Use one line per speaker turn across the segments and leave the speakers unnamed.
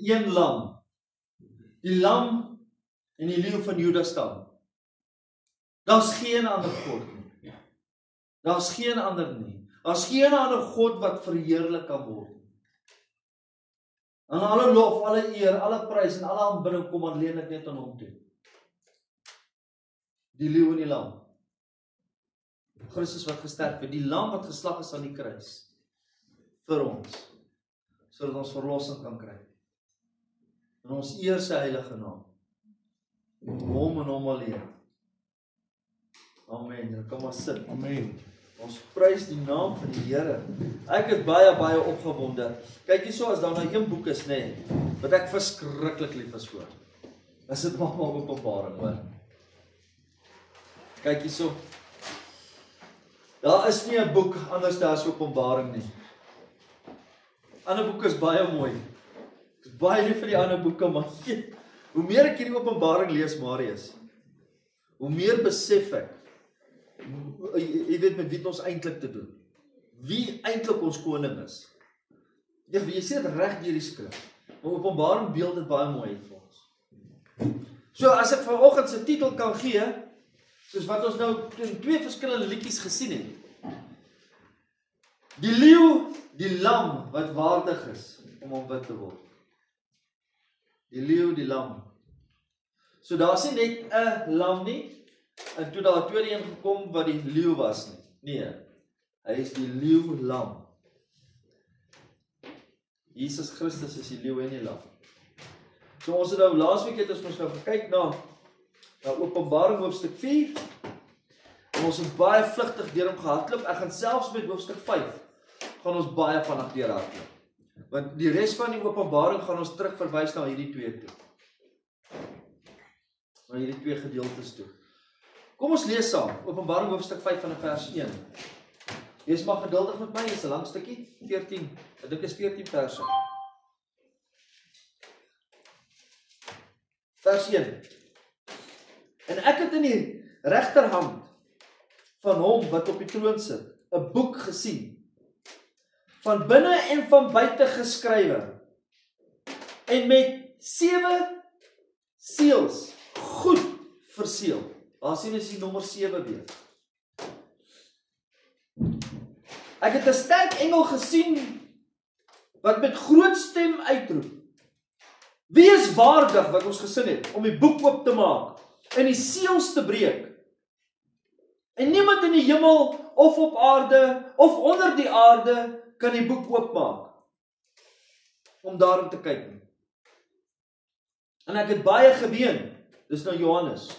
een lam. Die lam en die leeu van Juda stam. Daar's geen ander God nie. Daar's geen ander nie. Daar's geen ander God wat verheerlik kan word. En alle lof, alle eer, alle prys en alle aanbidding kom alleen net aan hom toe. Die leeu en die lam. Christus wat gesterf het, die lam wat geslag is aan die kruis vir ons, sodat ons verlossing kan kry. En ons eer sy heilige naam. Hom en hom alleen. Amen. Jy kan maar sit.
Amen.
Ons prys die naam van die Here. Ek is baie opgewonde. Kyk hierso, as daar nou een boek is, nê, wat ek verskriklik lief is vir. Is dit maar Openbaring, hoor. Kyk hierso. Daar is nie 'n boek anders as Openbaring nie. Ander boeke is baie mooi. Ek is baie lief vir die ander boeke, maar hoe meer ek hierdie Openbaring lees, Marius, hoe meer besef ek, jy weet met wie ons eintlik te doen. Wie eintlik ons koning is. Jy sê dit reg deur die skrif. Maar Openbaring beeld dit baie mooi vir ons. So as ek vanoggend se titel kan gee, soos wat ons nou in 2 verskillende liedjies gesien het. Die leeu, die lam wat waardig is om aanbid te word. Die leeu, die lam. So daar is nie net 'n lam nie, en toe daar 'n tweede een gekom wat die leeu was nie. Nee, hy is die leeu lam. Jesus Christus is die leeu en die lam. So ons het nou laasweek het ons nou gekyk na Openbaring hoofstuk 4. En ons het baie vlugtig deur hom gehardloop. Ek gaan selfs met hoofstuk 5 gaan ons baie vinnig deur hardloop. Want die res van die Openbaring gaan ons terug verwys na hierdie twee toe. Na hierdie twee gedeeltes toe. Kom ons lees saam, Openbaring hoofstuk 5 van vers 1. Wees maar geduldig met my, is 'n lang stukkie, 14, ek dink is 14 verse. Vers 1. En ek het in die regterhand van hom wat op die troon sit, 'n boek gesien, van binne en van buite geskrywe, en met 7 seels goed verseël. Daar sien ons die nommer 7 weer. Ek het 'n sterk engel gesien, wat met groot stem uitroep, wie is waardig, wat ons gesing het, om die boek oop te maak, en die seels te breek? En niemand in die hemel, of op aarde, of onder die aarde, kan die boek oopmaak, om daarin te kyk nie. En ek het baie geween, dis nou Johannes,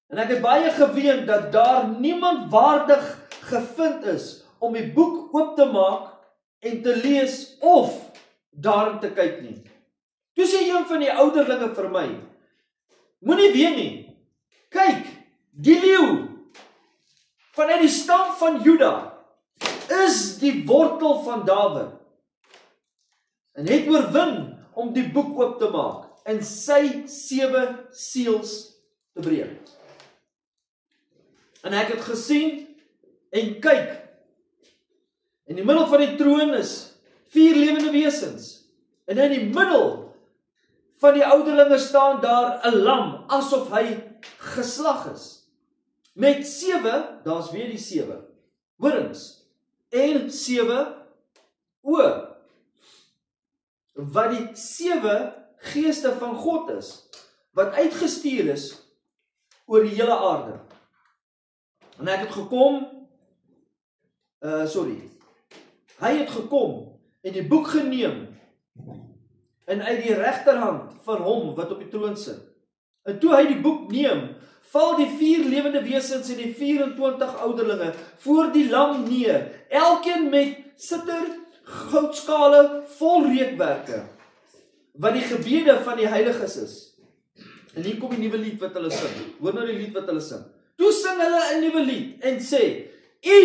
en ek het baie geween, dat daar niemand waardig gevind is, om die boek oop te maak, en te lees, of daarin te kyk nie. Toe sê een van die ouderlinge vir my, moenie ween nie, kyk, die leeu, vanuit die stam van Juda, is die wortel van Dawid, en het oorwin om die boek oop te maak, en sy 7 seels te breek. En ek het gesien, en kyk, in die middel van die troon is 4 lewende wesens, en in die middel van die ouderlinge staan daar 'n lam, asof hy geslag is, met 7, daar's weer die 7, horings, en 7 oë, wat die 7 geeste van God is, wat uitgestuur is oor die hele aarde. En ek het gekom, hy het gekom, en die boek geneem, en uit die regterhand van hom wat op die troon sit. En toe hy die boek neem, val die 4 lewende wesens en die 24 ouderlinge voor die lam neer, elkeen met sitter, goudskale, vol reukwerke, wat die gebede van die heiliges is. En hier kom die nuwe lied wat hulle sing. Hoor nou die lied wat hulle sing. Toe sing hulle 'n nuwe lied en sê, U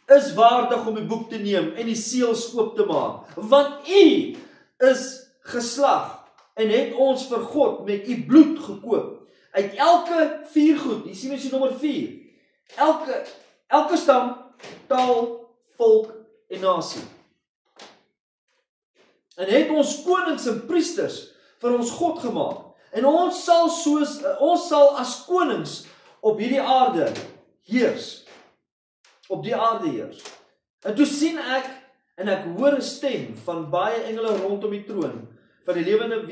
is waardig om die boek te neem en die seels oop te maak, want U is geslag en het ons vir God met U bloed gekoop. Uit elke 4 goed, hier sien ons die nommer 4, elke stam, taal, volk en nasie. en het ons konings en priesters vir ons God gemaak. En ons sal as konings op hierdie aarde heers. Op die aarde heers. En toe sien ek, en ek hoor 'n stem van baie engele rondom die troon, van die lewende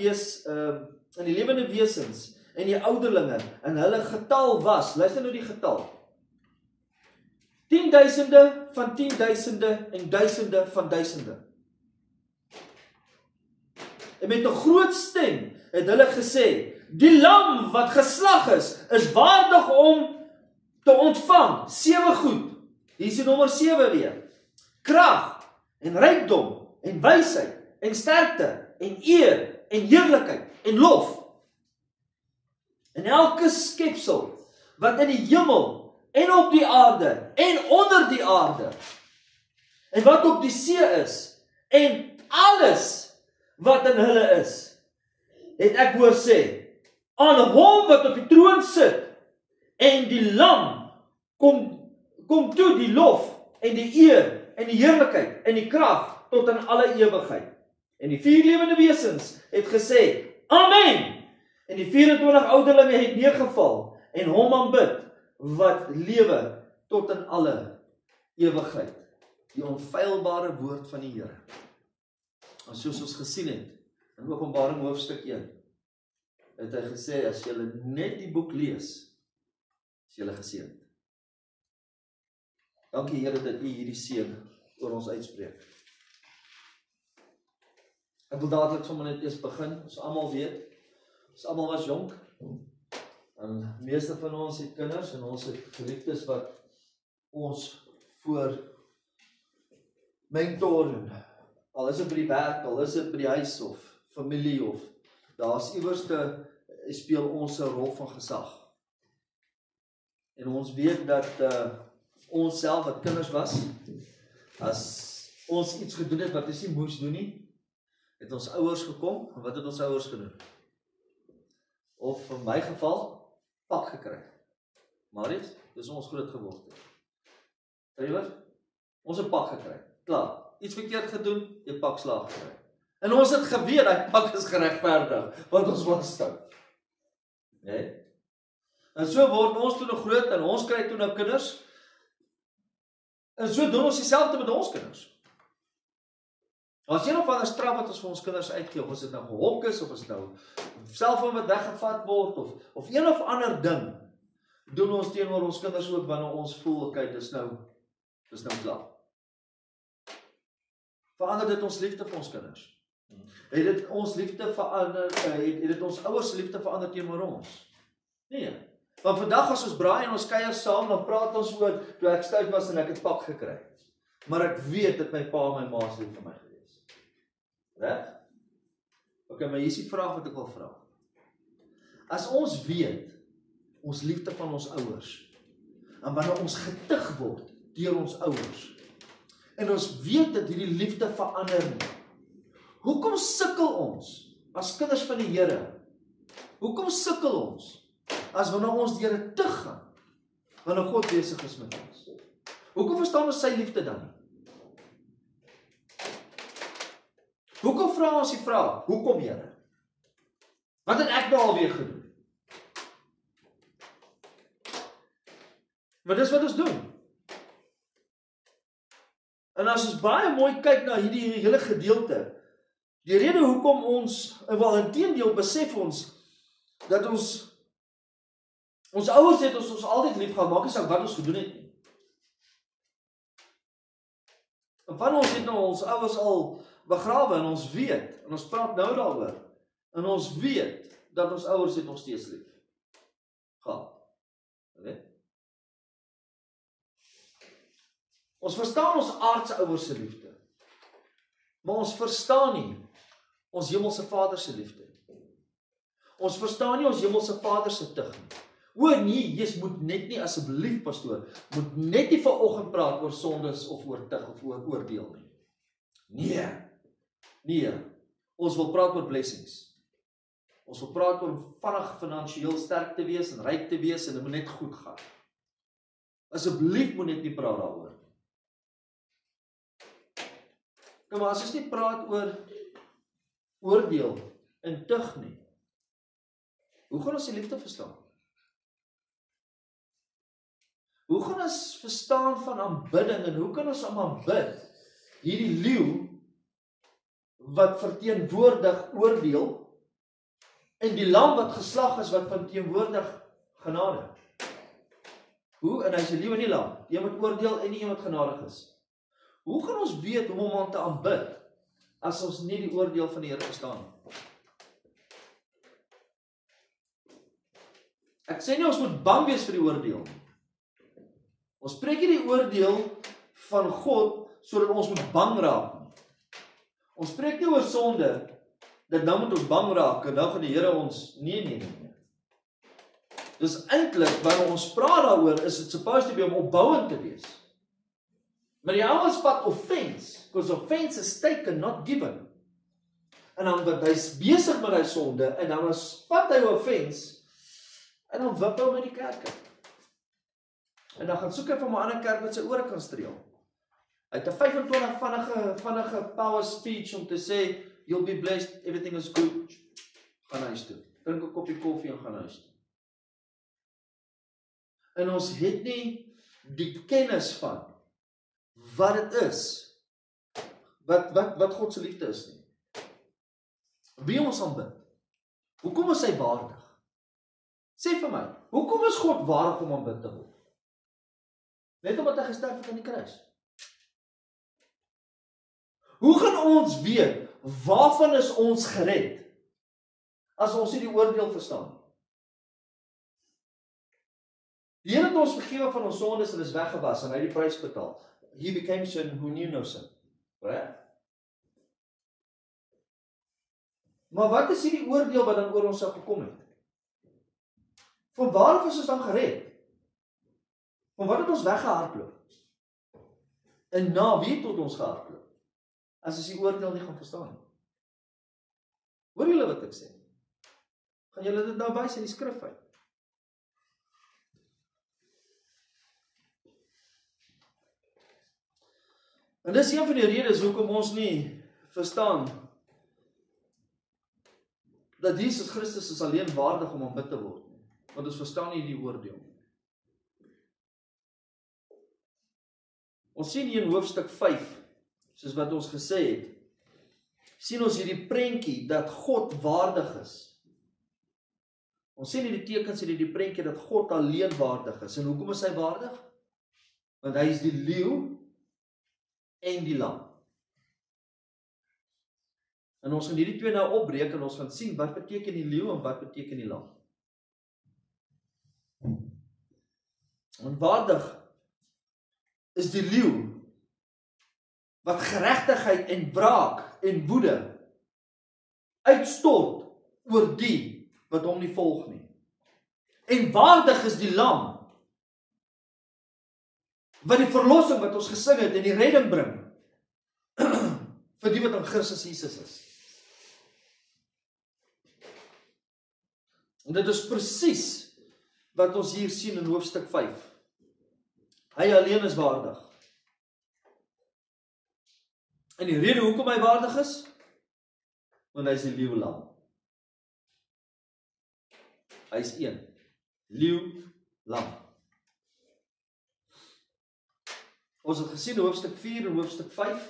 wesens, en die ouderlinge, en hulle getal was, luister nou die getal, 10.000 van 10.000 en duisende van duisende. En met 'n groot stem het hulle gesê, die lam wat geslag is waardig om te ontvang 7 goed. Hier is die nommer 7 weer. Krag en rykdom en wysheid en sterkte en eer en heerlikheid en lof. En elke skepsel wat in die hemel en op die aarde en onder die aarde en wat op die see is en alles wat in hulle is, het ek hoor sê, aan hom wat op die troon sit en die lam kom toe die lof en die eer en die heerlikheid en die krag tot in alle ewigheid. En die 4 lewende wesens het gesê, Amen. En die 24 ouderlinge het neergeval en hom aanbid wat lewe tot in alle ewigheid. Die onfeilbare woord van die Here. En soos ons gesien het in Openbaring hoofstuk 1, het hy gesê, as julle net die boek lees, is julle geseënd. Dankie Here dat U hierdie seën oor ons uitspreek. Ek wil dadelik sommer net eers begin. Ons almal weet, ons almal was jonk. En meeste van ons het kinders en ons het geliefdes wat ons voor mentor en al is dit by die werk, al is dit by die huis of familie of daar's iewerste speel ons 'n rol van gesag. En ons weet dat ons self wat kinders was, as ons iets gedoen het wat ons nie moes doen nie, het ons ouers gekom, en wat het ons ouers gedoen? Of in my geval, pak gekry. Marius, dis ons groot geword het. Trevor, ons het pak gekry. Klaar, iets verkeerd gedoen, jy pak slaag gekry. En ons het geweet, die pak is geregverdig, want ons was stout. Nee? En so word ons toe nog groot, en ons kry toe nou kinders, en so doen ons dieselfde met ons kinders. As een of ander straf wat ons vir ons kinders uitgee, of as dit nou gehok is, of as dit nou selfoon wat weggevat word, of een of ander ding, doen ons teenoor ons kinders ook, wanneer ons voel, okay, dis nou klaar. Verander dit ons liefde vir ons kinders? Het dit ons liefde verander, het dit ons ouers liefde verander teenoor ons? Nee. Want vandag as ons braai en ons kuier saam, dan praat ons oor, toe ek stout was en ek het pak gekry. Maar ek weet dat my pa en my ma se lief vir my gewees. Reg? Ok, maar hier is die vraag wat ek wil vra. As ons weet, ons liefde van ons ouers, en wanneer ons getuig word deur ons ouers, en ons weet dat hierdie liefde verander nie, hoekom sukkel ons as kinders van die Here? Hoekom sukkel ons as wanneer ons deur 'n tug gaan, wanneer God besig is met ons? Hoekom verstaan ons sy liefde dan nie? Hoekom vra ons die vraag, hoekom Here? Wat het ek nou alweer gedoen? Maar dis wat ons doen. En as ons baie mooi kyk na hierdie hele gedeelte, die rede hoekom ons, wel inteendeel besef ons, dat ons ouers het ons altyd lief gehad, maak nie saak wat ons gedoen het nie. En van ons het nou ons ouers al begrawe, en ons weet, en ons praat nou daaroor, en ons weet, dat ons ouers het nog steeds lief. Gaan. Weet? Ons verstaan ons aardse ouers se liefde, maar ons verstaan nie ons hemelse Vader se liefde. Ons verstaan nie ons hemelse Vader se tug nie. O nee, jy moet net nie, asseblief pastoor, moet net nie vanoggend praat oor sondes of oor tug of oor oordeel nie. Nee, ons wil praat oor blessings. Ons wil praat oor vinnig finansiëel sterk te wees en ryk te wees en dit moet net goed gaan. Asseblief moet net nie praat daaroor. Kom maar, as ons nie praat oor oordeel en tug nie. Hoe gaan ons die liefde verstaan? Hoe gaan ons verstaan van aanbidding en hoe kan ons aanbid hierdie leeu wat verteenwoordig oordeel en die lam wat geslag is wat verteenwoordig genade? Hoe? En hy is 'n leeu en nie lam, een wat oordeel en nie een wat genadig is. Hoe gaan ons weet hoe om hom te aanbid as ons nie die oordeel van die Here verstaan nie? Ek sê nie ons moet bang wees vir die oordeel. Ons spreek nie die oordeel van God sodat ons moet bang raak nie. Ons spreek nie oor sonde dat nou moet ons bang raak en nou gaan die Here ons nee. Dus eintlik wanneer ons praat daaroor is it supposed to be om opbouend te wees. Maar die ouens vat offense, because offense is taken, not given. En dan wat hy's besig met hy sonde en dan vat hy offense en dan wip hy hom uit die kerk. En dan gaan soek hy vir 'n ander kerk wat sy ore kan streel. Hy het 'n 25 vinnige power speech om te sê, you'll be blessed, everything is good. Gaan huis toe. Drink 'n koppie koffie en gaan huis toe. En ons het nie die kennis van wat dit is, wat God se liefde is nie. Wie ons aanbid? Hoekom is hy waardig? Sê vir my, hoekom is God waardig om aanbid te word? Net omdat hy gesterf het aan die kruis. Hoe gaan ons weet, waarvan is ons gered, as ons nie die oordeel verstaan? Die Here het ons vergewe van ons sondes en is weggewas en hy het die prys betaal. He became sin who knew no sin. Right? Maar wat is hierdie oordeel wat dan oor ons sou gekom het? Van waar is ons dan gered? Van wat het ons weggehardloop? En na wie het ons gehardloop? As ons die oordeel nie gaan verstaan nie. Hoor julle wat ek sê? Gaan julle dit nou wys in die skrif uit? En dis een van die redes hoekom ons nie verstaan dat Jesus Christus is alleen waardig om aanbid te word nie. Want ons verstaan nie die oordeel. Ons sien hier in hoofstuk 5, soos wat ons gesê het, sien ons hierdie prentjie dat God waardig is. Ons sien hierdie tekens in hierdie prentjie dat God alleen waardig is. En hoekom is hy waardig? Want hy is die leeu en die lam. En ons gaan hierdie twee nou opbreek en ons gaan sien wat beteken die leeu en wat beteken die lam. Want waardig is die leeu wat geregtigheid en wraak en woede uitstort oor die wat hom nie volg nie. En waardig is die lam wat die verlossing wat ons gesing het en die redding bring vir die wat in Christus Jesus is. En dit is presies wat ons hier sien in hoofstuk 5. Hy alleen is waardig. En die rede hoekom hy waardig is, want hy is die leeu lam. Hy is een. Leeu lam. Ons het gesien hoofstuk 4 en hoofstuk 5.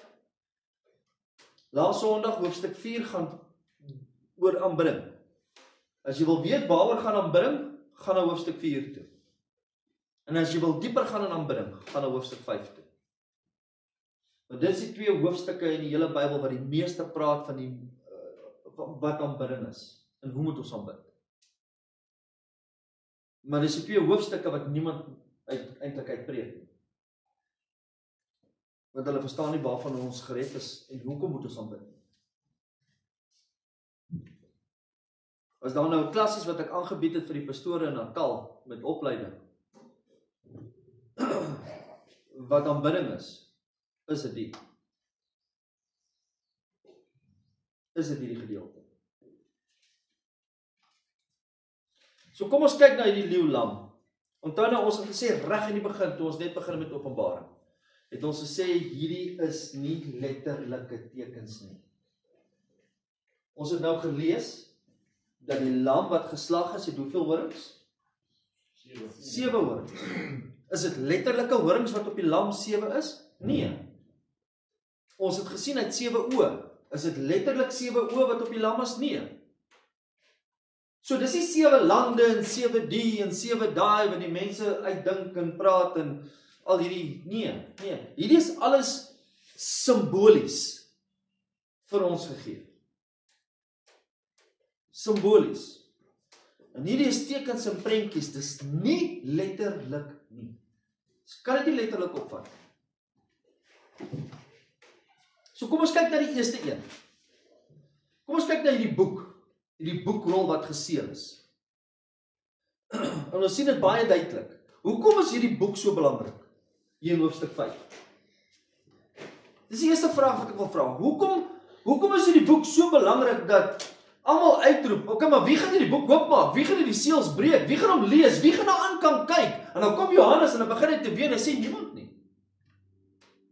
Laas Sondag hoofstuk 4 gaan oor aanbidding. As jy wil weet waaroor gaan aanbidding, gaan na hoofstuk 4 toe. En as jy wil dieper gaan in aanbidding, gaan na hoofstuk 5 toe. Want dit is die twee hoofstukke in die hele Bybel wat die meeste praat van die wat aanbidding is en hoe moet ons aanbid. Maar dis die twee hoofstukke wat niemand eintlik uitpreek nie. Want hulle verstaan nie waarvan ons gered is en hoekom moet ons aanbid nie. Was daar nou klassies wat ek aangebied het vir die pastore in Natal met opleiding. Wat aanbidding is dit die. Is dit hierdie gedeelte. So kom ons kyk na die leeu lam. Onthou nou ons het gesê reg in die begin toe ons net begin met Openbaring. Het ons gesê hierdie is nie letterlike tekens nie. Ons het nou gelees dat die lam wat geslag is, het hoeveel horings? 7 horings. Is dit letterlike horings wat op die lam 7 is? Nee. Ons het gesien uit 7 oë. Is dit letterlik 7 oë wat op die lam is? Nee. So dis nie 7 lande en 7 die en 7 daai wat die mense uitdink en praat en al hierdie, nee. Hierdie is alles simbolies vir ons gegee. Simbolies. En hierdie is tekens en prentjies, dis nie letterlik nie. Jy kan dit nie letterlik opvat. So kom ons kyk na die eerste een. Kom ons kyk na hierdie boekrol wat geseël is. En ons sien dit baie duidelik. Hoekom is hierdie boek so belangrik? Hier in hoofstuk 5. Dis die eerste vraag wat ek wil vra. Hoekom is hierdie boek so belangrik dat almal uitroep, okay, maar wie gaan hierdie boek oopmaak? Wie gaan hierdie seels breek? Wie gaan hom lees? Wie gaan daaraan kan kyk? En dan kom Johannes en dan begin hy te ween en sê niemand nie.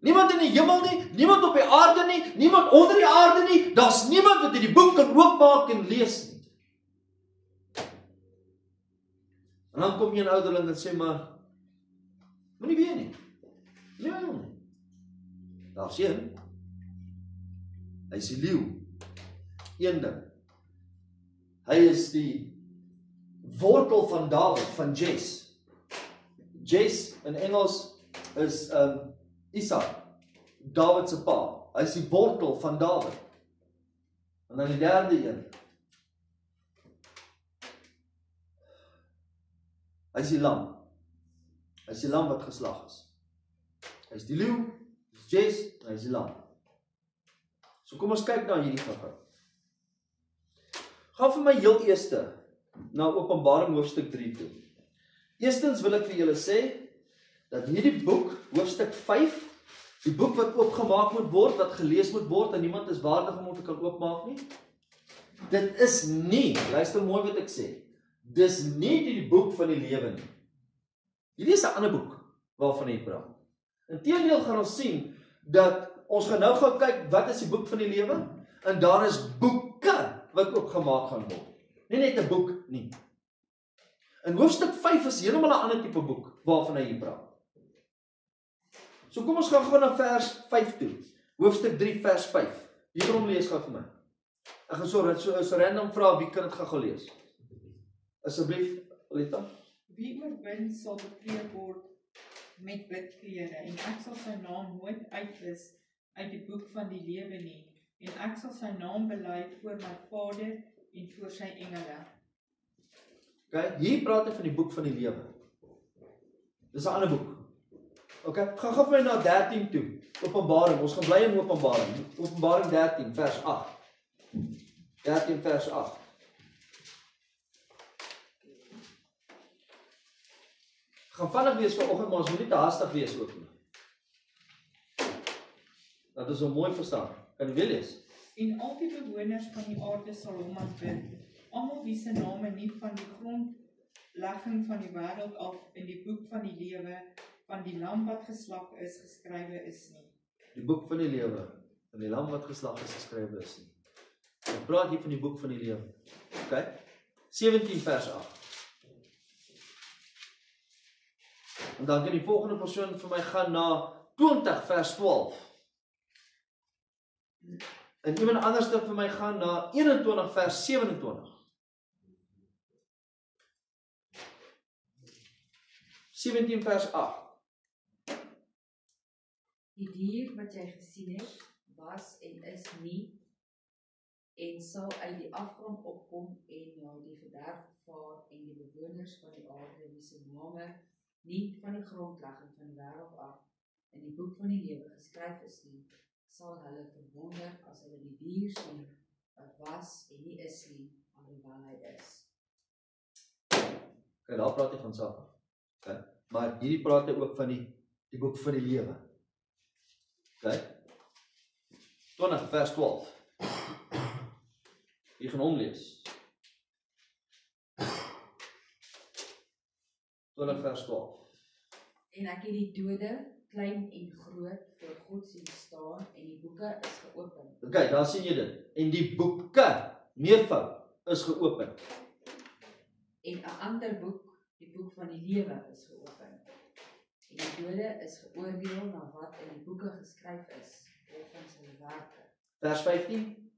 Niemand in die hemel nie, niemand op die aarde nie, niemand onder die aarde nie, daar's niemand wat hierdie boek kan oopmaak en lees nie. En dan kom een ouderling en sê maar, moenie weet nie. Nee. Daar's een. Hy is die leeu. Een ding. Hy is die wortel van Dawid, van Jesse. Jesse in Engels is Isak, Dawid se pa. Hy is die wortel van Dawid. En dan die derde een. Hy is die lam. Hy is die lam wat geslag is. Hy is die leeu, hy is Jesse, hy is die lam. So kom ons kyk na hierdie gou. Gaan vir my heel eerste na Openbaring hoofstuk 3 toe. Eerstens wil ek vir julle sê dat hierdie boek, hoofstuk 5, die boek wat oopgemaak moet word, wat gelees moet word en niemand is waardig om te kan oopmaak nie. Dit is nie, luister mooi wat ek sê, dis nie die boek van die lewe nie. Hierdie is 'n ander boek waarvan hy praat. Inteendeel gaan ons sien dat ons gaan nou gou kyk wat is die boek van die lewe en daar is boeke wat oopgemaak gaan word. Nie net 'n boek nie. In hoofstuk 5 is heeltemal 'n ander tipe boek waarvan hy hier praat. So kom ons gaan gou na vers 5 toe. Hoofstuk 3 vers 5. Wie kan hom lees gou vir my? Ek gaan so random vra wie kan dit gou lees. Asseblief, Alita.
Wie oorwin sal bekleed word met wit klere en ek sal sy naam nooit uitwis uit die boek van die lewe nie en ek sal sy naam bely voor my Vader en voor sy engele.
Okay, hier praat hy van die boek van die lewe. Dis 'n ander boek. Okay, gaan vir my na 13 toe. Openbaring, ons gaan bly in Openbaring. Openbaring 13 vers 8. 13 vers 8. Gaan vinnig wees vanoggend, maar ons moet nie te hastig wees ook nie. Dat is so mooi verstaan. Kan jy weer lees?
En al die bewoners van die aarde sal hom aanbid, almal wie se name nie van die grondlegging van die wêreld af in die boek van die lewe van die lam wat geslag is geskrywe is nie.
Die boek van die lewe van die lam wat geslag is geskrywe is nie. Ek praat hier van die boek van die lewe. Okay? 17 vers 8. En dan kan die volgende persoon vir my gaan na 20 vers 12. En iemand anders vir my gaan na 21 vers 27. 17 vers 8.
Die dier wat jy gesien het, was en is nie, en sal uit die afgrond opkom en na die verderf vaar en die bewoners van die aarde wie se name nie van die grondlegging van die wêreld af in die boek van die lewe geskryf is nie, sal hulle verwonder as hulle die dier sien wat was en nie is nie, alhoewel hy is.
Okay, daar praat hy van self. Okay, maar hierdie praat hy ook van die boek van die lewe. Okay. 20 vers 12. Jy gaan hom lees. 20 vers 12.
En ek het die dode, klein en groot, voor God sien staan en die boeke is geopen.
Okay, daar sien jy dit. En die boeke meervoud, is geopen.
En 'n ander boek, die boek van die lewe, is geopen. En die dode is geoordeel na wat in die boeke geskryf is, volgens hulle werke.
Vers 15.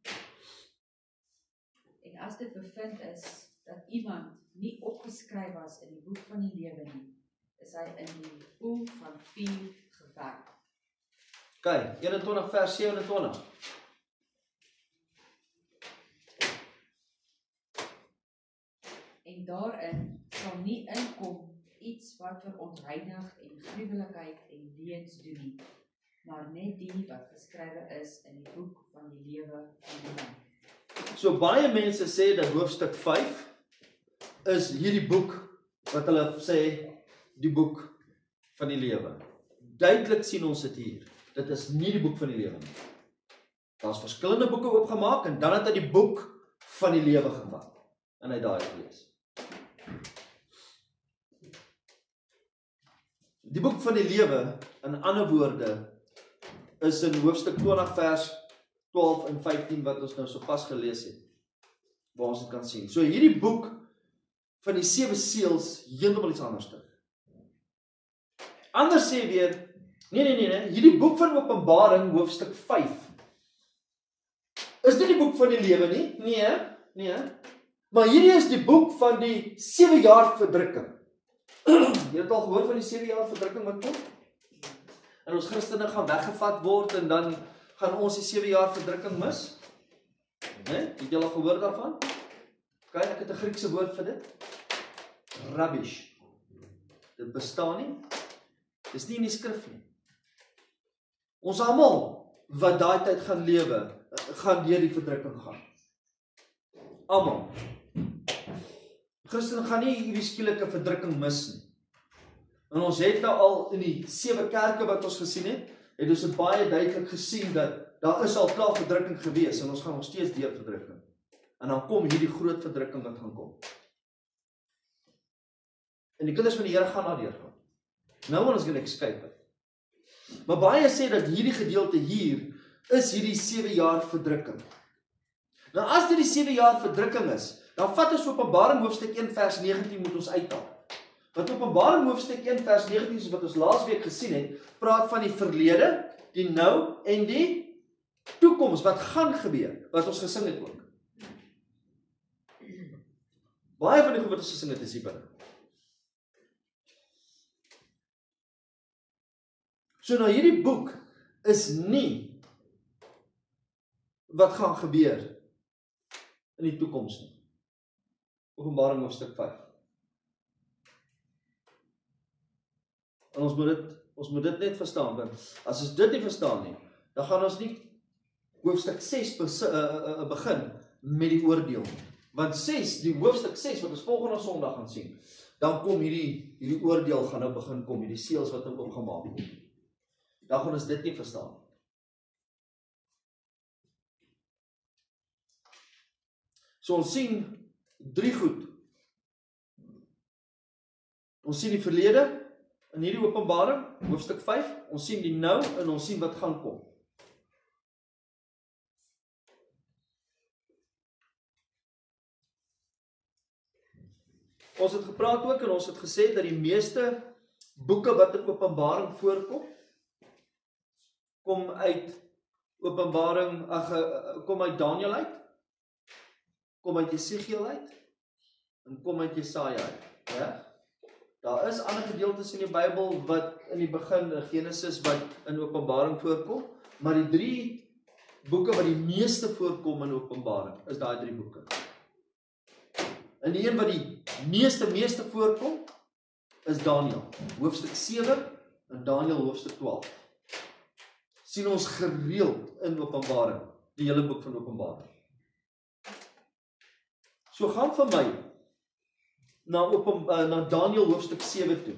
En as dit bevind is dat iemand nie opgeskryf was in die boek van die lewe nie, is hy in die poel van vuur gewerp.
Kyk, 21 vers 27.
En daarin sal nie inkom iets wat verontreinig en gruwelikheid en leuns doen nie, maar net die wat geskrywe is in die boek van die lewe van die man.
So baie mense sê dat hoofstuk 5 is hierdie boek wat hulle sê die boek van die lewe. Duidelik sien ons dit hier. Dit is nie die boek van die lewe nie. Daar's verskillende boeke oopgemaak en dan het hy die boek van die lewe gevat en hy daai gelees. Die boek van die lewe, in ander woorde, is in hoofstuk 20 vers 12 en 15 wat ons nou sopas gelees het, waar ons dit kan sien. So hierdie boek van die 7 seels, heeltemal iets anders. Anders sê weer, nee, hierdie boek van Openbaring, hoofstuk 5, is dit die boek van die lewe nie? Nee. Maar hierdie is die boek van die 7 jaar verdrukking. Jy het al gehoor van die 7 jaar verdrukking wat kom? En ons Christene gaan weggevat word en dan gaan ons die 7 jaar verdrukking mis? Nee? Het jy al gehoor daarvan? Kyk, ek het 'n Griekse woord vir dit. Rubbish. Dit bestaan nie. Dis nie in die skrif nie. Ons almal wat daai tyd gaan lewe, gaan deur die verdrukking gaan. Almal. Christene gaan nie hierdie skielike verdrukking mis nie. En ons het nou al in die 7 kerke wat ons gesien het ons het baie duidelik gesien dat daar is al klaar verdrukking gewees en ons gaan nog steeds deur verdrukking. En dan kom hierdie groot verdrukking wat gaan kom. En die kinders van die Here gaan daardeur gaan. No one is going to escape it. Maar baie sê dat hierdie gedeelte hier is hierdie 7 jaar verdrukking. Nou as dit die 7 jaar verdrukking is, dan vat ons Openbaring hoofstuk 1 vers 19 moet ons uithaal. Want Openbaring hoofstuk 1 vers 19 soos wat ons laasweek gesien het, praat van die verlede, die nou en die toekoms wat gaan gebeur, wat ons gesing het ook. Baie van die goed wat ons gesing het is hier binne. So nou hierdie boek is nie wat gaan gebeur in die toekoms nie. Openbaring hoofstuk 5. En ons moet dit net verstaan, want as ons dit nie verstaan nie, dan gaan ons nie hoofstuk 6 begin met die oordeel. Want 6, die hoofstuk 6 wat ons volgende Sondag gaan sien, dan kom hierdie oordeel gaan nou begin kom, hierdie seels wat nou oopgemaak word. Dan gaan ons dit nie verstaan. So ons sien 3 goed. Ons sien die verlede in hierdie Openbaring, hoofstuk 5, ons sien die nou en ons sien wat gaan kom. Ons het gepraat ook en ons het gesê dat die meeste boeke wat in Openbaring voorkom, kom uit Openbaring, kom uit Daniël uit, kom uit Jesegiel uit, en kom uit Jesaja uit. Ja? Daar is ander gedeeltes in die Bybel wat in die begin, Genesis wat in Openbaring voorkom, maar die 3 boeke wat die meeste voorkom in Openbaring, is daai 3 boeke. En die een wat die meeste voorkom, is Daniël, hoofstuk 7 en Daniël hoofstuk 12. Sien ons gereeld in Openbaring, die hele boek van Openbaring. So gaan vir my na Daniël hoofstuk 7 toe.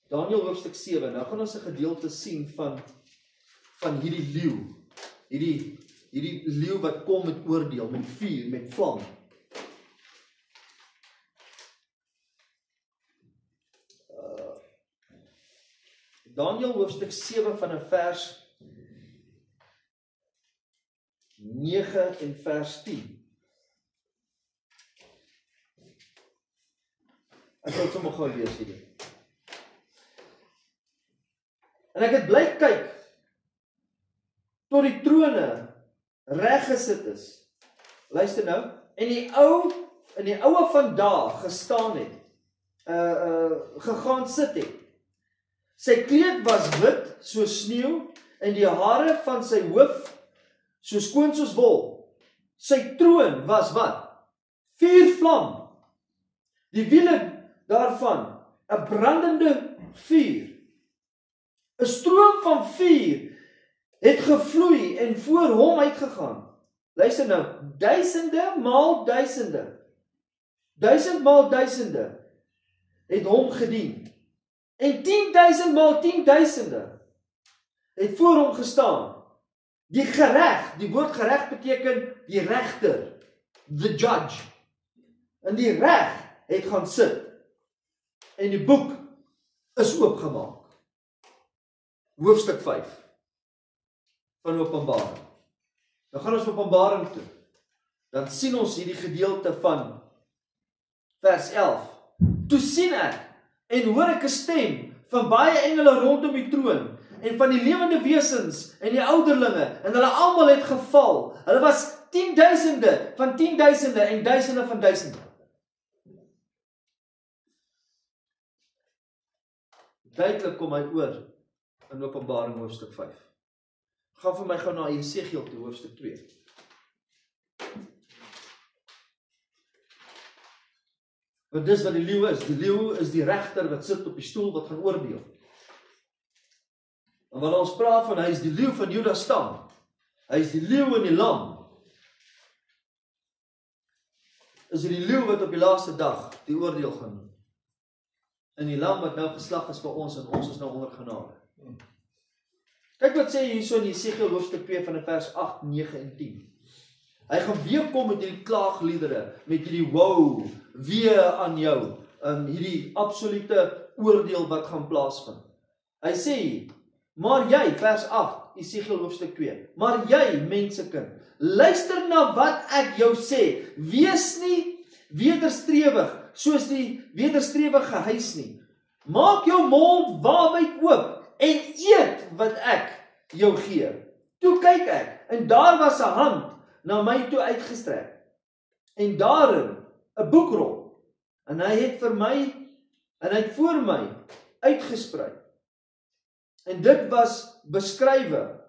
Daniël hoofstuk 7, nou gaan ons 'n gedeelte sien van hierdie leeu. Hierdie leeu wat kom met oordeel, met vuur, met vlam. Daniël hoofstuk 7 van 'n vers 9 en vers 10. Ek wil sommer gou lees hierdie. En ek het bly kyk tot die trone reg gesit is. Luister nou, en die oue van daag gestaan het, gegaan sit het. Sy kleed was wit soos sneeu en die hare van sy hoof so skoon soos wol. Sy troon was wat? Vuurvlam. Die wiele daarvan 'n brandende vuur. 'n Stroom van vuur het gevloei en voor hom uitgegaan. Luister nou, duisende maal duisende, 1000 maal duisende het hom gedien. En 10.000 maal 10.000 het voor hom gestaan. Die gereg, die woord gereg beteken die regter, the judge. En die reg het gaan sit. En die boek is oopgemaak. Hoofstuk 5 van Openbaring. Nou gaan ons Openbaring toe. Dan sien ons hierdie gedeelte van vers 11. Toe sien ek en hoor ek 'n stem van baie engele rondom die troon en van die lewende wesens en die ouderlinge en hulle almal het geval. Hulle was 10.000 van 10.000 en duisende van duisende. Duidelik kom hy oor in Openbaring hoofstuk 5. Gaan vir my gou na Jesegiel toe hoofstuk 2. Want dis wat die leeu is. Die leeu is die regter wat sit op die stoel wat gaan oordeel. En wanneer ons praat van hy is die leeu van Juda stam, hy is die leeu en die lam, is die leeu wat op die laaste dag die oordeel gaan doen. En die lam wat nou geslag is vir ons en ons is nou onder genade. Kyk wat sê hierso in Jesegiel hoofstuk 2 van vers 8, 9 en 10. Hy gaan weer kom met hierdie klaagliedere, met hierdie woe, wee aan jou, hierdie absolute oordeel wat gaan plaasvind. Hy sê, maar jy, vers 8, Jesegiel hoofstuk 2, maar jy, mensekind, luister na wat ek jou sê, wees nie wederstrewig, soos die wederstrewige huis nie. Maak jou mond waarwyd oop, en eet wat ek jou gee. Toe kyk ek, en daar was 'n hand na my toe uitgestrek, en daarin 'n boekrol, en hy het voor my uitgesprei, en dit was beskrywe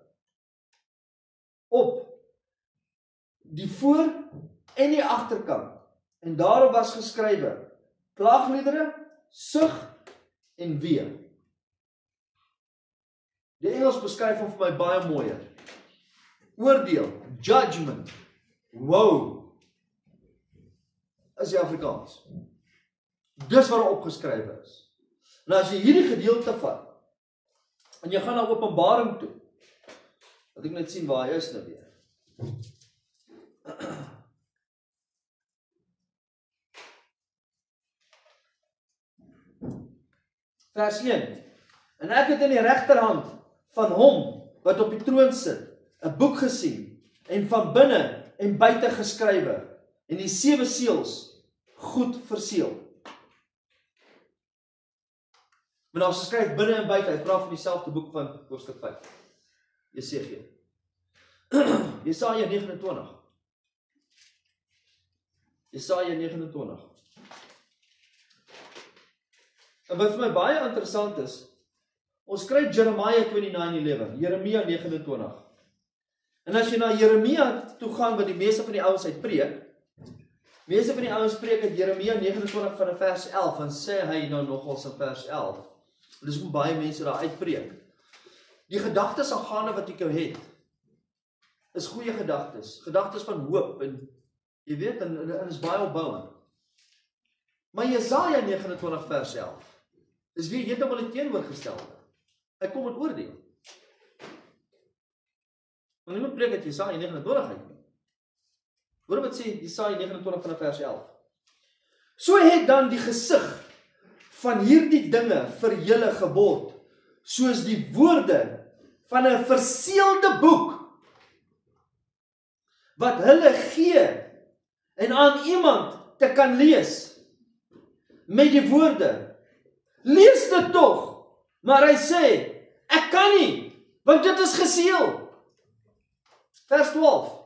op die voor en die agterkant, en daarop was geskrywe, klaagliedere, sug en wee. Die Engels beskryf hom vir my baie mooier. Oordeel, judgment, woe, is die Afrikaans. Dis wat er opgeskrywe is. Nou as jy hierdie gedeelte vat, en jy gaan na Openbaring toe, dat ek net sien waar hy is nou weer. Vers 1. En ek het in die regterhand van hom wat op die troon sit, 'n boek gesien, en van binne en buite geskrywe, en die 7 seels goed verseël. Maar as geskryf binne en buite, hy praat van dieselfde boek van hoofstuk 5. Jesegiel. Jesaja 29. Jesaja 29. En wat vir my baie interessant is, ons kry Jeremiah 29:11, Jeremia 29. En as jy na Jeremia toe gaan, wat die meeste van die ouens uit preek, meeste van die ouens preek uit Jeremia 29 van vers 11, en sê hy nou nogals in vers 11. Dis hoe baie mense daar uitpreek. Die gedagtes aangaande wat ek jou het, is goeie gedagtes, gedagtes van hoop, en jy weet, en is baie opbouend. Maar Jesaja 29 vers 11, is weer heeltemal die teenoorgestelde. Hy kom met oordeel. Want niemand preek uit Jesaja 29 uit nie. Hoor wat sê Jesaja 29 van vers 11. So het dan die gesig van hierdie dinge vir julle geword, soos die woorde van 'n verseelde boek, wat hulle gee en aan iemand te kan lees met die woorde. Lees dit tog, maar hy sê, ek kan nie, want dit is geseël. Vers 12.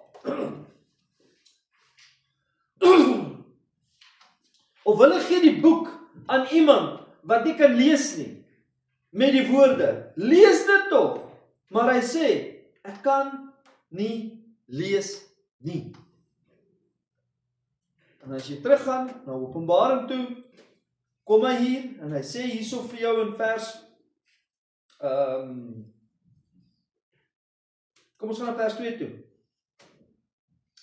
Of hulle gee die boek aan iemand wat nie kan lees nie, met die woorde, lees dit tog, maar hy sê, ek kan nie lees nie. En as jy teruggaan na Openbaring toe, kom hy hier, en hy sê hierso vir jou in vers, kom ons gaan na vers 2 toe.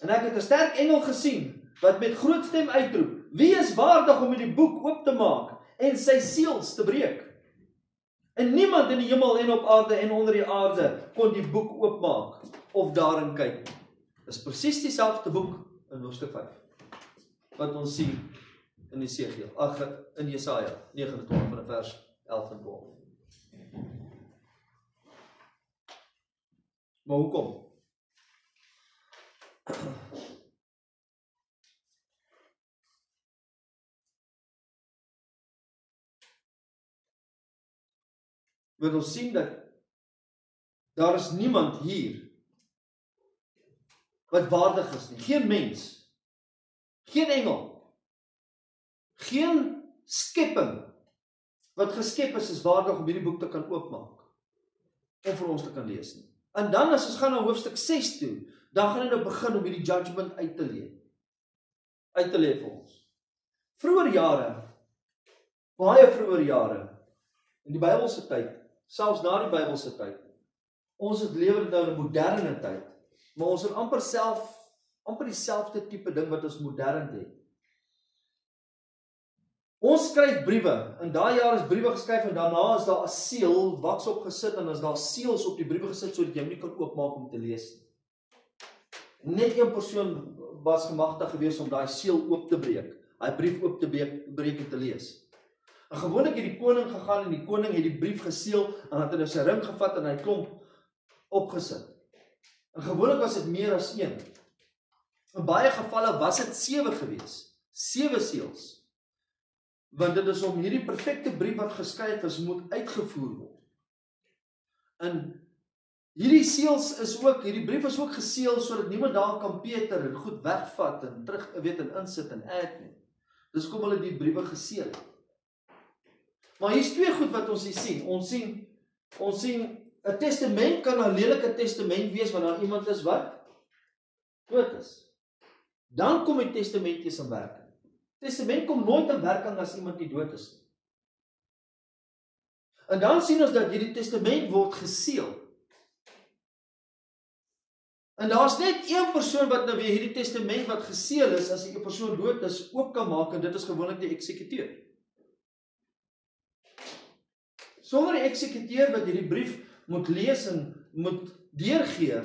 En ek het 'n sterk engel gesien, wat met groot stem uitroep, wie is waardig om die boek oop te maak, en sy seels te breek? En niemand in die hemel en op aarde en onder die aarde kon die boek oopmaak, of daarin kyk. Dis presies dieselfde boek in hoofstuk 5, wat ons sien in Esegiel, in Jesaja 29 van vers 11 en 12. Maar hoekom? Want ons sien dat daar is niemand hier wat waardig is nie. Geen mens, geen engel, geen skepping wat geskep is waardig om hierdie boek te kan oopmaak en vir ons te kan lees nie. En dan as ons gaan na hoofstuk 6 toe, dan gaan hy nou begin om hierdie judgment uit te lê vir ons. Vroeger jare, baie vroeger jare, in die Bybelse tyd, selfs na die Bybelse tyd, ons het lewe nou in 'n moderne tyd, maar ons het amper dieselfde tipe ding wat ons modern het. Ons skryf briewe, in daai jaar is briewe geskryf en daarna is daar 'n seël waks opgesit en as daar seëls op die briewe gesit sodat jy nie kan oopmaak om te lees nie. Net een persoon was gemagtig geweest om daai seël oop te breek, daai brief oop te breek en te lees. En gewoonlik het die koning gegaan en die koning het die brief geseël en het in sy ring gevat en hy klomp opgesit. En gewoonlik was dit meer as een. In baie gevalle was dit 7 geweest, 7 seëls. Want dit is om hierdie perfekte brief wat geskryf is, moet uitgevoer word. En hierdie seëls is ook, hierdie brief is ook geseël sodat niemand daar kan peter en goed wegvat en terug, en insit en add nie. Dis kom hulle die briewe geseël het. Maar hier is 2 goed wat ons hier sien. Ons sien 'n testament kan 'n lelike testament wees wanneer iemand is wat dood is. Dan kom die testament in werking. Testament kom nooit in werking as iemand nie dood is nie. En dan sien ons dat hierdie testament word geseël. En daar's net een persoon wat nou weer hierdie testament wat geseël is, as 'n persoon dood is, oop kan maak en dit is gewoonlik die eksekuteur. Sonder die eksekuteur wat hierdie brief moet lees en moet deurgee,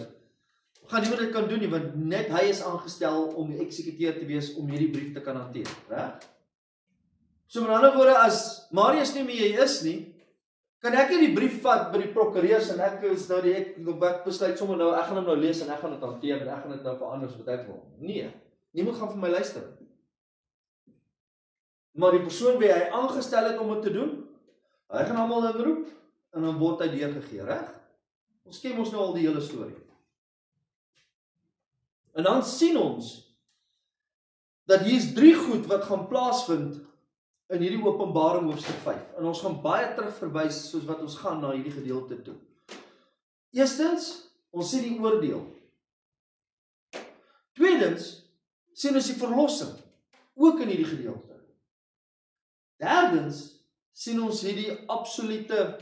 gaan niemand dit kan doen nie, want net hy is aangestel om die eksekuteur te wees om hierdie brief te kan hanteer, reg? So met ander woorde, as Marius nie meer is nie, kan ek nie die brief vat by die prokureurs en ek besluit sommer nou, ek gaan hom nou lees en ek gaan dit hanteer en ek gaan dit nou verander soos wat ek wil. Nee, niemand gaan vir my luister. Maar die persoon wie hy aangestel het om dit te doen, hy gaan almal inroep en dan word hy deurgegee, reg? Ons ken ons nou al die hele storie. En dan sien ons dat hier is 3 goed wat gaan plaasvind in hierdie Openbaring hoofstuk 5. En ons gaan baie terugverwys soos wat ons gaan na hierdie gedeelte toe. Eerstens, ons sien die oordeel. Tweedens, sien ons die verlossing, ook in hierdie gedeelte. Derdens, sien ons hierdie absolute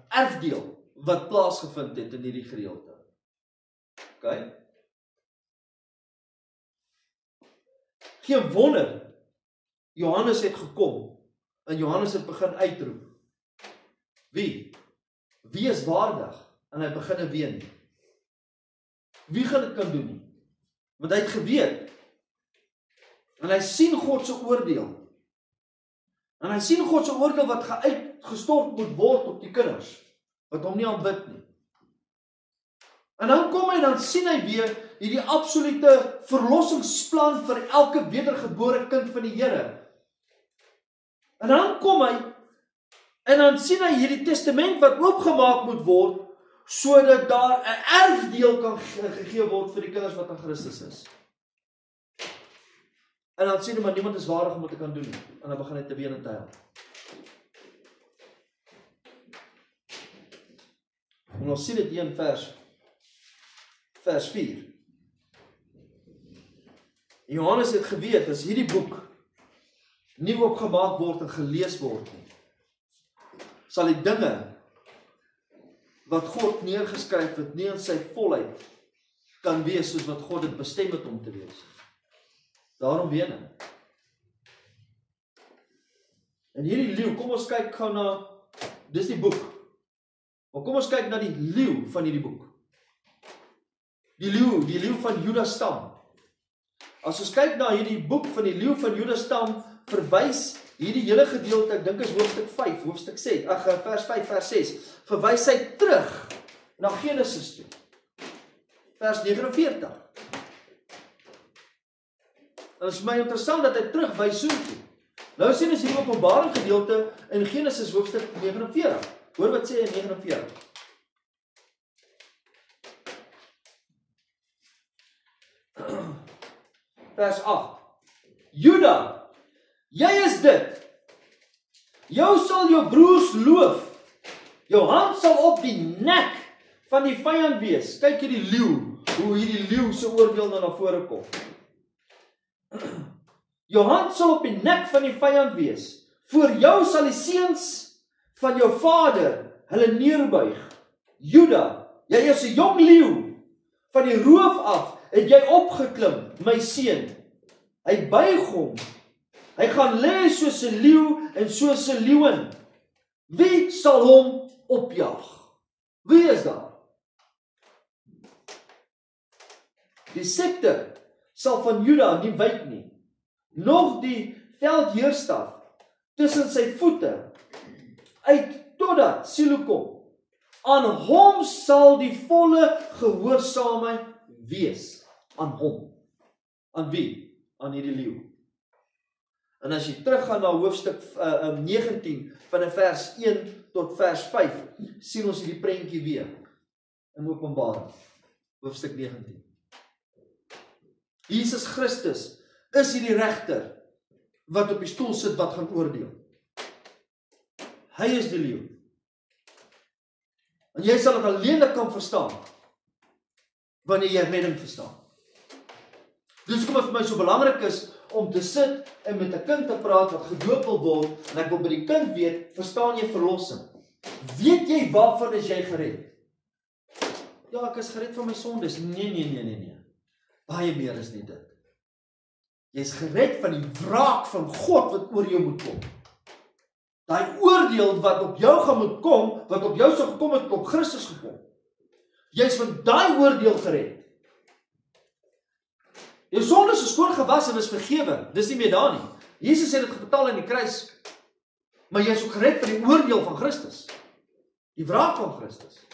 erfdeel wat plaasgevind het in hierdie gedeelte. Okay? Geen wonder, Johannes het gekom en Johannes het begin uitroep. Wie? Wie is waardig? En hy begin ween. Wie gaan dit kan doen nie? Want hy het geweet. En hy sien God se oordeel. En hy sien God se oordeel wat uitgestort moet word op die kinders wat hom nie aanbid nie. En dan kom hy en dan sien hy weer hierdie absolute verlossingsplan vir elke wedergebore kind van die Here. En dan kom hy en dan sien hy hierdie testament wat oopgemaak moet word, sodat daar 'n erfdeel kan gegee word vir die kinders wat aan Christus is. En dan sien hy, maar niemand is waardig om dit te kan doen nie. En dan begin hy te ween en te huil. En ons sien dit hier in vers 4. Johannes het geweet, as hierdie boek nie opgemaak word en gelees word nie, sal die dinge wat God neergeskryf het, nie in sy volheid kan wees soos wat God dit bestem het om te wees. Daarom ween hy. En hierdie leeu, kom ons kyk gou na, dis die boek. Maar kom ons kyk na die leeu van hierdie boek. Die leeu van Juda stam. As ons kyk na hierdie boek van die leeu van Juda stam, verwys hierdie hele gedeelte, ek dink is hoofstuk 5, vers 5, vers 6, verwys hy terug na Genesis toe. Vers 49. En het is my interessant dat hy terugwys so toe. Nou sien ons hierdie Openbaring gedeelte in Genesis hoofstuk 49. Hoor wat sê hy in 49. Vers 8. Juda, jy is dit. Jou sal jou broers loof. Jou hand sal op die nek van die vyand wees. Kyk hierdie leeu, hoe hierdie leeu se oordeel nou na vore kom. Jou hand sal op die nek van die vyand wees. Voor jou sal die seuns van jou vader hulle neerbuig. Juda, jy is 'n jong leeu. Van die roof af het jy opgeklim, my seun. Hy buig hom. Hy gaan lê soos 'n leeu en soos 'n leeuwin. Wie sal hom opjaag? Wie is daar? Die scepter sal van Juda nie wyk nie, nog die veldheerstaf tussen sy voete uit totdat Silo kom. Aan hom sal die volle gehoorsaamheid wees. Aan hom. Aan wie? Aan hierdie leeu. En as jy teruggaan na hoofstuk 19 van vers 1 tot vers 5, sien ons hierdie prentjie weer in Openbaring, hoofstuk 19. Jesus Christus is hierdie regter wat op die stoel sit wat gaan oordeel. Hy is die leeu. En jy sal dit alleenlik kan verstaan wanneer jy redding verstaan. Dus kom dit vir my so belangrik is om te sit en met 'n kind te praat wat gedoop wil word, en ek wil by die kind weet, verstaan jy verlossing? Weet jy waarvan is jy gered? Ja, ek is gered van my sondes. Nee. Baie meer is nie dit. Jy is gered van die wraak van God wat oor jou moet kom. Daai oordeel wat op jou gaan moet kom, wat op jou sou gekom het, op Christus gekom. Jy is van daai oordeel gered. Jou sondes is skoon gewas en is vergewe. Dis nie meer daar nie. Jesus het dit betaal aan die kruis. Maar jy is ook gered van die oordeel van Christus. Die wraak van Christus.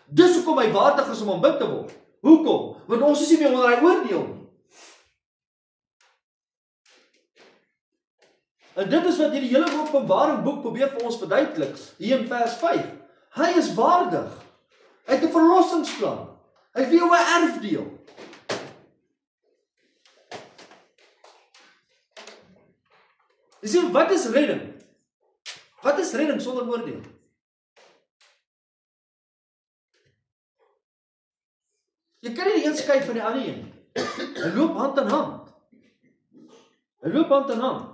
Dis hoekom hy waardig is om aanbid te word. Hoekom? Want ons is nie meer onder hy oordeel nie. En dit is wat hierdie hele Openbaring boek probeer vir ons verduidelik. Hier in vers 5. Hy is waardig. Hy het 'n verlossingsplan. Hy het vir jou 'n erfdeel. Jy sien, wat is redding? Wat is redding sonder oordeel? Jy kan nie die een skei van die ander een nie. Hy loop hand aan hand. Hy loop hand aan hand.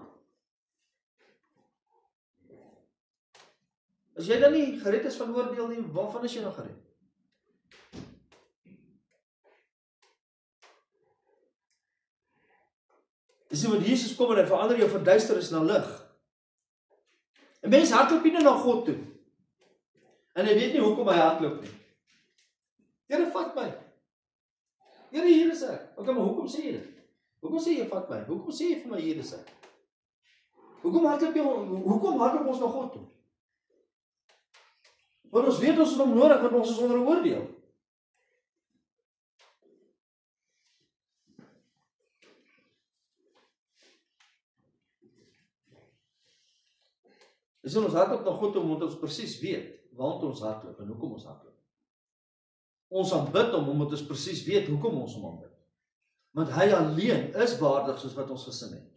As jy dan nie gered is van oordeel nie, waarvan is jy nog gered? Jy sien, want Jesus kom en hy verander jou van duisternis na lig. En mens hardloop nie na God toe. En hy weet nie hoekom hy hardloop nie. Here, vat my. Here, hier is ek. Okay, maar hoekom sê jy dit? Hoekom sê jy vat my? Hoekom sê jy vir my hier is ek? Hoekom hardloop ons na God toe? Want ons weet ons het hom nodig, want ons is onder 'n oordeel. Dis ons hardloop na God omdat ons presies weet waant ons hardloop en hoekom ons hardloop. Ons aanbid hom omdat ons presies weet hoekom ons hom aanbid. Want hy alleen is waardig soos wat ons gesing het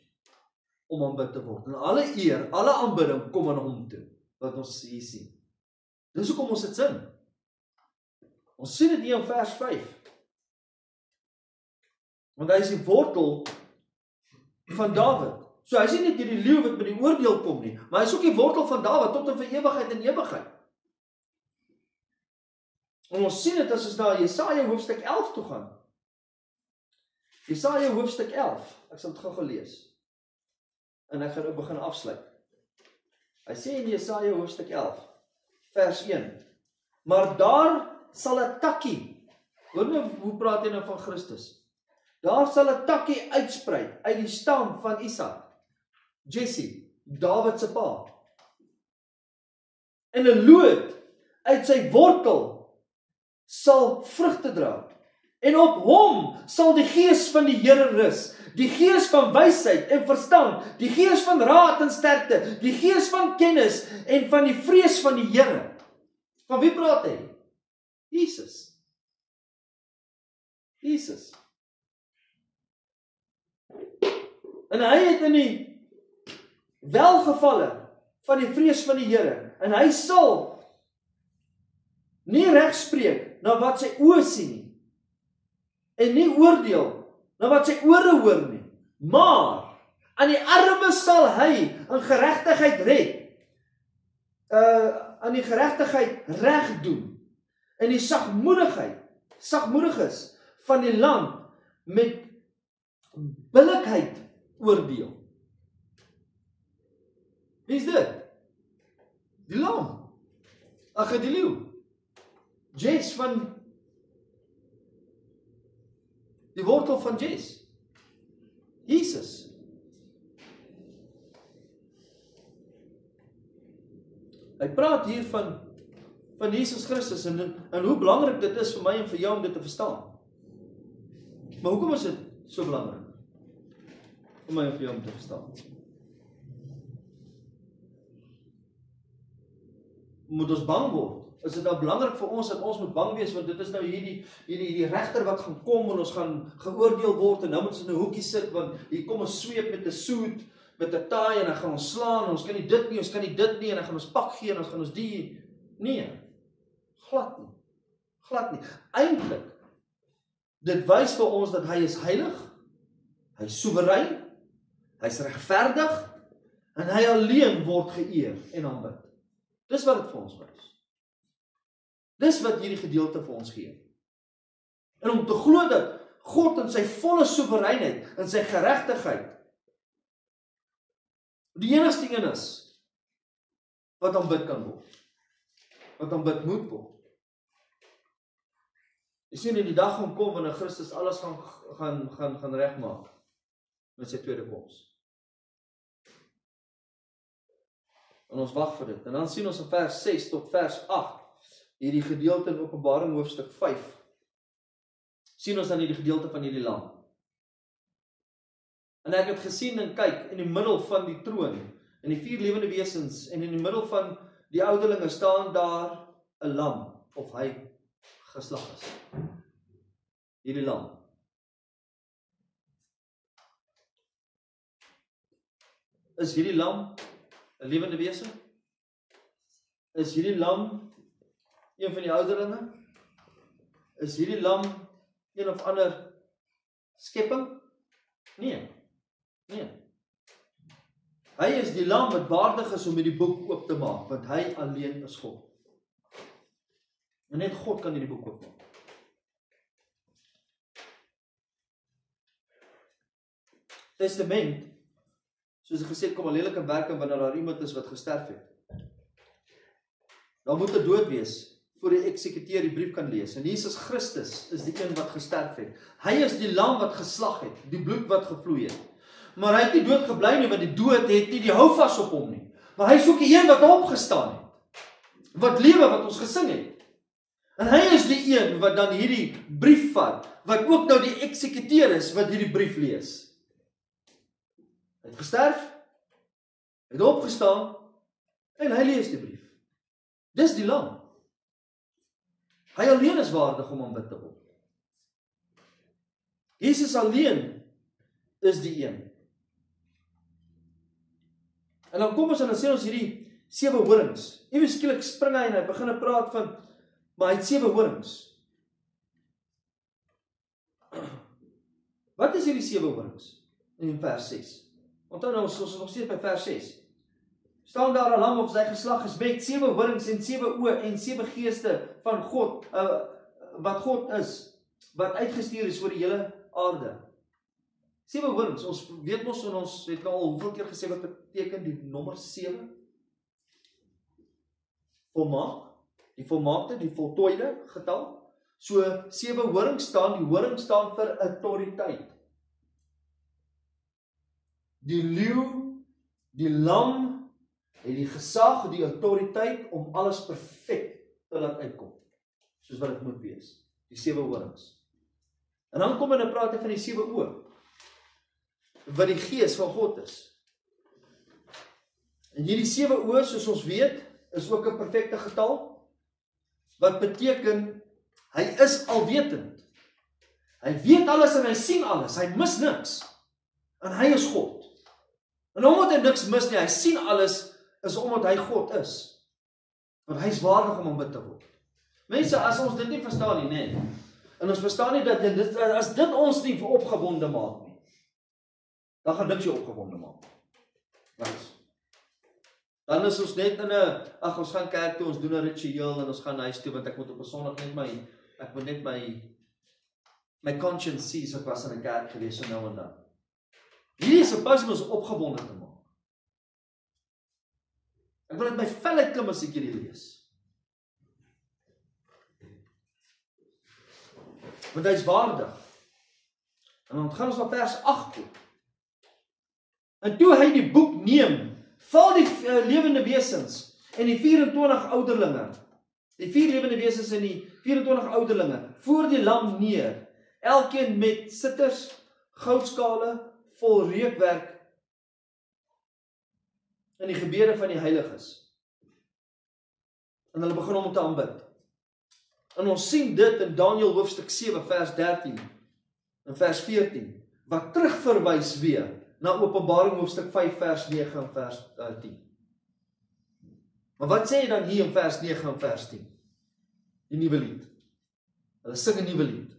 om aanbid te word. En alle eer, alle aanbidding kom aan hom toe wat ons hier sien. Dis hoekom ons dit sing. Ons sien dit hier in vers 5. Want hy is die wortel van Dawid. So hy is nie net die leeu wat met die oordeel kom nie, maar hy is ook die wortel van Dawid tot in vir ewigheid en ewigheid. En ons sien dit as ons na Jesaja hoofstuk 11 toe gaan. Jesaja hoofstuk 11, ek sal dit gou lees. En ek gaan ook begin afsluit. Hy sê in Jesaja hoofstuk 11, vers 1, maar daar sal 'n takkie, hoor nou hoe praat hy nou van Christus? Daar sal 'n takkie uitsprei uit die stam van Isak, Jesse, Dawid se pa. En 'n loot uit sy wortel sal vrugte dra. En op hom sal die gees van die Here rus, die gees van wysheid en verstand, die gees van raad en sterkte, die gees van kennis en van die vrees van die Here. Van wie praat hy? Jesus. Jesus. En hy het in die welgevalle van die vrees van die Here, en hy sal nie reg spreek na wat sy oë sien nie, en nie oordeel na wat sy ore hoor nie, maar aan die armes sal hy in geregtigheid red, aan die geregtigheid reg doen, en die sagmoediges van die land met billikheid oordeel. Wie is dit? Die lam. Ag, die leeu. Jes van die wortel van Jes. Jesus. Hy praat hier van Jesus Christus en hoe belangrik dit is vir my en vir jou om dit te verstaan. Maar hoekom is dit so belangrik? Vir my en vir jou om te verstaan. Moet ons bang word? Is dit nou belangrik vir ons dat ons moet bang wees, want dit is nou hierdie regter wat gaan kom en ons gaan geoordeel word en nou moet ons in 'n hoekie sit, want hier kom 'n sweep met 'n soet, met 'n taai en hy gaan ons slaan en ons kan nie dit nie, ons kan nie dit nie en hy gaan ons pak gee en ons gaan ons die. Nee, glad nie. Glad nie. Eintlik, dit wys vir ons dat hy is heilig, hy is soewerein, hy is regverdig en hy alleen word geëer en aanbid. Dis wat dit vir ons wys. Dis wat hierdie gedeelte vir ons gee. En om te glo dat God in sy volle soewereinheid, in sy geregtigheid, die enigste een is wat aanbid kan word. Wat aanbid moet word. Jy sien, in die dag gaan kom wanneer Christus alles gaan regmaak met sy tweede koms. En ons wag vir dit. En dan sien ons in vers 6 tot vers 8 hierdie gedeelte in Openbaring hoofstuk 5. Sien ons dan hierdie gedeelte van hierdie lam. En ek het gesien en kyk in die middel van die troon en die 4 lewende wesens en in die middel van die ouderlinge staan daar 'n lam of hy geslag is. Hierdie lam. Is hierdie lam 'n lewende wese? Is hierdie lam een van die ouderlinge? Is hierdie lam een of ander skepping? Nee. Nee. Hy is die lam wat waardig is om hierdie boek oop te maak, want hy alleen is God. En net God kan hierdie boek oopmaak. Testament, soos ek gesê het, kom al lelike werke wanneer daar iemand is wat gesterf het. Dan moet 'n dood wees voor die eksekuteur die brief kan lees. En Jesus Christus is die een wat gesterf het. Hy is die lam wat geslag het, die bloed wat gevloei het. Maar hy het nie dood gebly nie, want die dood het nie die houvas op hom nie. Maar hy is ook die een wat opgestaan het. Wat lewe, wat ons gesing het. En hy is die een wat dan hierdie brief vat, wat ook nou die eksekuteur is, wat hierdie brief lees. Hy het gesterf, hy het opgestaan, En hy lees die brief. Dis die lam. Hy alleen is waardig om aanbid te word. Jesus alleen is die een. En dan kom ons en dan sê ons hierdie 7 horings. Ewe skielik spring hy en hy begin te praat van, maar hy het 7 horings. Wat is hierdie 7 horings? In vers 6. Onthou nou, ons is nog steeds by vers 6. Staan daar 'n lam op sy geslag is met 7 horings en 7 oë en 7 geeste van God, wat God is, wat uitgestuur is oor die hele aarde. 7 horings, ons weet mos en ons het al hoeveel keer gesê wat beteken die nommer 7? Volmaak, die volmaakte, die voltooide getal. So 7 horings staan, die horing staan vir autoriteit. Die leeu, die lam, het die gesag, die autoriteit om alles perfek te laat uitkom. Soos wat dit moet wees. Die 7 horings. En dan kom en praat hy van die 7 oë. Wat die gees van God is. En hierdie 7 oë, soos ons weet, is ook 'n perfekte getal. Wat beteken, hy is alwetend. Hy weet alles en hy sien alles. Hy mis niks. En hy is God. En omdat hy niks mis nie, hy sien alles, is omdat hy God is. Want hy is waardig om aanbid te word. Mense, as ons dit nie verstaan nie, en ons verstaan nie dat as dit ons nie opgewonde maak nie, dan gaan niks jou opgewonde maak. Dan is ons net in 'n, ons gaan kerk toe, ons doen 'n ritueel en ons gaan huis toe, want ek moet op 'n Sondag net my conscience sien, as ek was in 'n kerk gewees so nou en dan. Hierdie is 'n pas om ons opgewonde te maak. Ek wil dit my vel uitklim as ek hierdie lees. Want hy is waardig. En dan gaan ons na vers 8 toe. En toe hy die boek neem, val die lewende wesens en die 24 ouderlinge, die 4 lewende wesens en die 24 ouderlinge, voor die lam neer, elkeen met sitters, goudskale, vol reukwerk, in die gebede van die heiliges. En hulle begin om te aanbid. En ons sien dit in Daniël hoofstuk 7 vers 13 en vers 14, wat terugverwys weer na Openbaring hoofstuk 5 vers 9 en vers 10. Maar wat sê hy dan hier in vers 9 en vers 10? Die nuwe lied. Hulle sing 'n nuwe lied.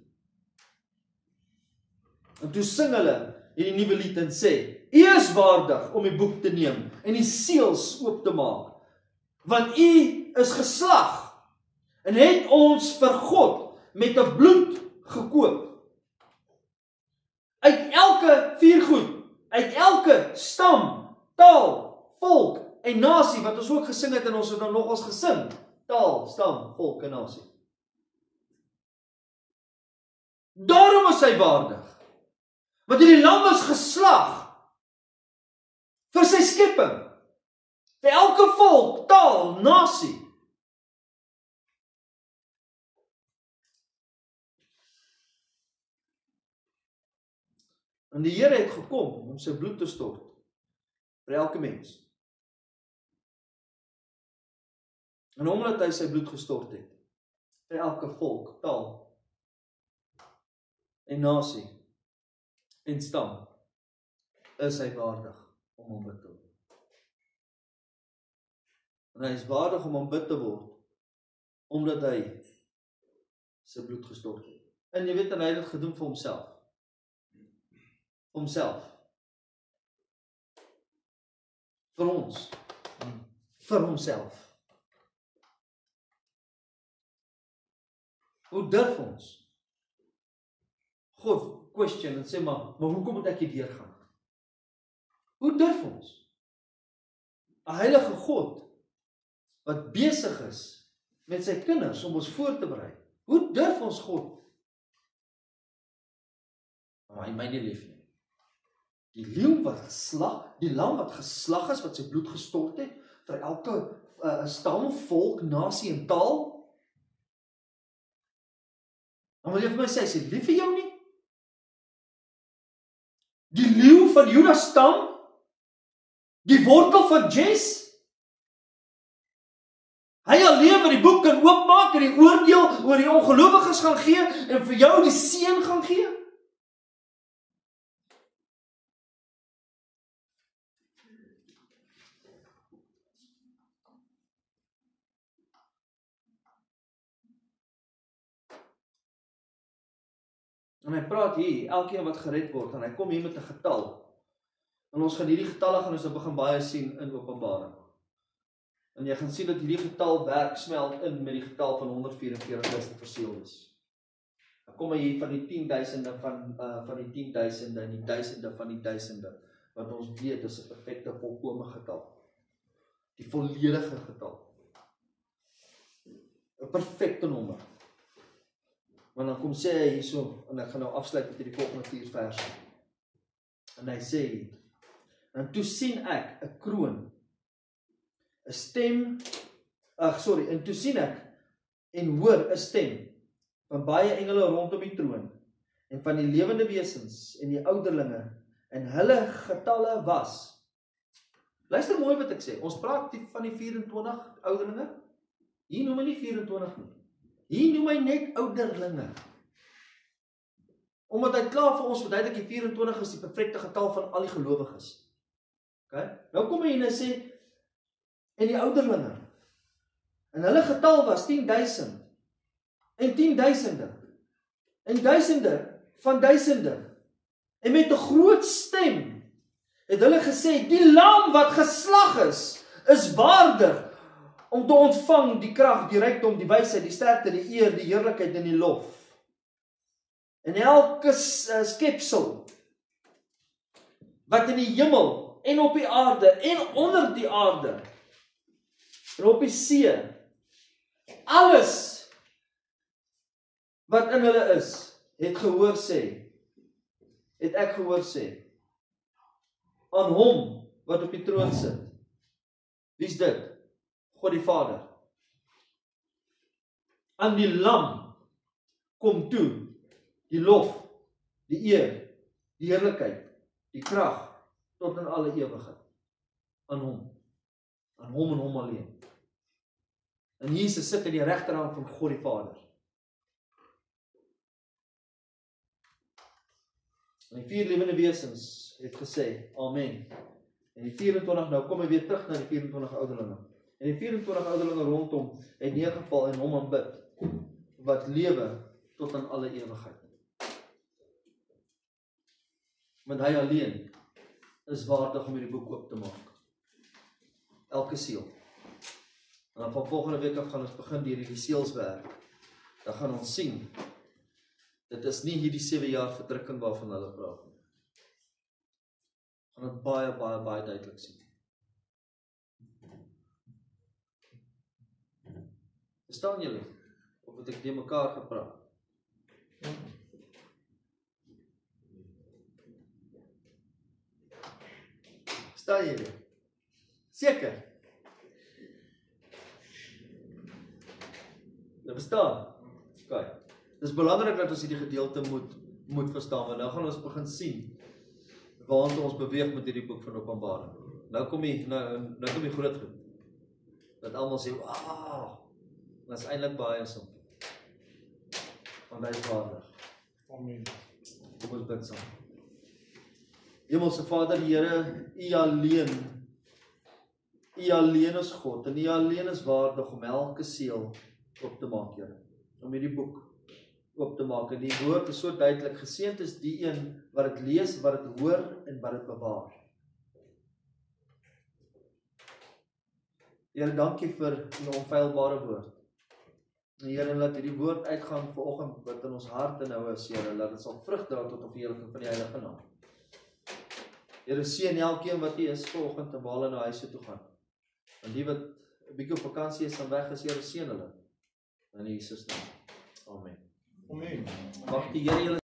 En toe sing hulle hierdie nuwe lied en sê, U is waardig om die boek te neem en die seels oop te maak, want U is geslag en het ons vir God met 'n bloed gekoop. Uit elke viergoed, uit elke stam, taal, volk en nasie, wat ons ook gesing het en ons het nou nogals gesing, taal, stam, volk en nasie. Daarom is hy waardig, want hierdie lam is geslag vir sy skepping, vir elke volk, taal, nasie. En die Here het gekom om sy bloed te stort vir elke mens. En omdat hy sy bloed gestort het vir elke volk, taal en nasie en stam, is hy waardig om aanbid te word. En hy is waardig om aanbid te word omdat hy sy bloed gestort het. En jy weet, en hy het dit gedoen vir homself. Homself. Vir ons. Vir homself. Hoe durf ons? God question en sê maar hoekom moet ek hier deurgaan? Hoe durf ons? 'n heilige God wat besig is met sy kinders om ons voor te berei. Hoe durf ons God? Maar hy my nie lief nie. Die leeu wat geslag, die lam wat geslag is, wat sy bloed gestort het, vir elke stam, volk, nasie en taal. Dan wil jy vir my sê, hy sê lief vir jou nie? Die leeu van Juda stam, die wortel van Jes, Hy alleen wat die boek kan oopmaak en die oordeel oor die ongelowiges gaan gee en vir jou die seën gaan gee. En hy praat hier, elkeen wat gered word, en hy kom hier met 'n getal. En ons gaan hierdie getalle gaan ons nou begin baie sien in Openbaring. En jy gaan sien dat hierdie getal werk smelt in met die getal van 144.000 verseël is. Dan kom hy hier van die 10.000 van die 10.000 en die duisende van die duisende, wat ons weet is 'n perfekte volkome getal. Die volledige getal. 'n Perfekte nommer. Maar dan kom sê hy hierso, en ek gaan nou afsluit met die volgende 4 verse. En hy sê, en toe sien ek 'n kroon, 'n stem, en toe sien ek en hoor 'n stem van baie engele rondom die troon en van die lewende wesens en die ouderlinge en hulle getalle was. Luister mooi wat ek sê. Ons praat van die 24 ouderlinge. Hier noem hy nie 24 nie. Hier noem hy net ouderlinge. Omdat hy klaar vir ons verduidelik die 24 is die perfekte getal van al die gelowiges. Okay? Nou kom hy en hy sê en die ouderlinge. En hulle getal was 10.000 en 10.000 en duisende van duisende. En met 'n groot stem het hulle gesê, die lam wat geslag is waardig om te ontvang die krag, die rykdom, die wysheid, die sterkte, die eer, die heerlikheid en die lof. En elke skepsel wat in die hemel en op die aarde en onder die aarde en op die see, alles wat in hulle is, het ek gehoor sê, aan hom wat op die troon sit. Wie is dit? God die Vader. Aan die lam kom toe die lof, die eer, die heerlikheid, die krag tot in alle ewigheid. Aan hom en hom alleen. En Jesus sit in die regterhand van God die Vader. En die 4 lewende wesens het gesê, amen. En die 24, nou kom hy weer terug na die 24 ouderlinge. En die 24 ouderlinge rondom het neergeval en hom aanbid, wat lewe tot aan alle ewigheid. Want hy alleen is waardig om hierdie boek oop te maak. Elke seël. En dan van volgende week af gaan ons begin deur hierdie seelswerk. Dan gaan ons sien, dit is nie hierdie 7 jaar verdrukking waarvan hulle praat nie. Gaan dit baie duidelik sien. Verstaan julle? Of het ek die mekaar gepraat? Verstaan julle? Seker? Jy verstaan? Okay. Dit is belangrik dat ons hierdie gedeelte moet verstaan, want nou gaan ons begin sien waartoe ons beweeg met hierdie boek van Openbaring. Nou kom die groot goed. Dat almal sê, "Wow!" Dit is eintlik baie simpel. Want hy is waardig. Amen. Kom ons bid saam. Hemelse Vader, Here, U alleen is God en U alleen is waardig om elke seël op te maak, Here. Om hierdie boek oop te maak. En die woord is so duidelik, geseënd is die een wat dit lees, wat dit hoor en wat dit bewaar. Here, dankie vir U onfeilbare woord. Here, laat hierdie woord uitgaan vanoggend wat in ons harte nou is, Here, laat dit sal vrug dra tot op verheerliking van die Heilige Naam. Here, seën elkeen wat hier is vanoggend en waar hulle na huis toe gaan. En die wat 'n bietjie op vakansie is en weg is, Here, seën hulle. In Jesus naam. Amen. Amen. Mag die Here julle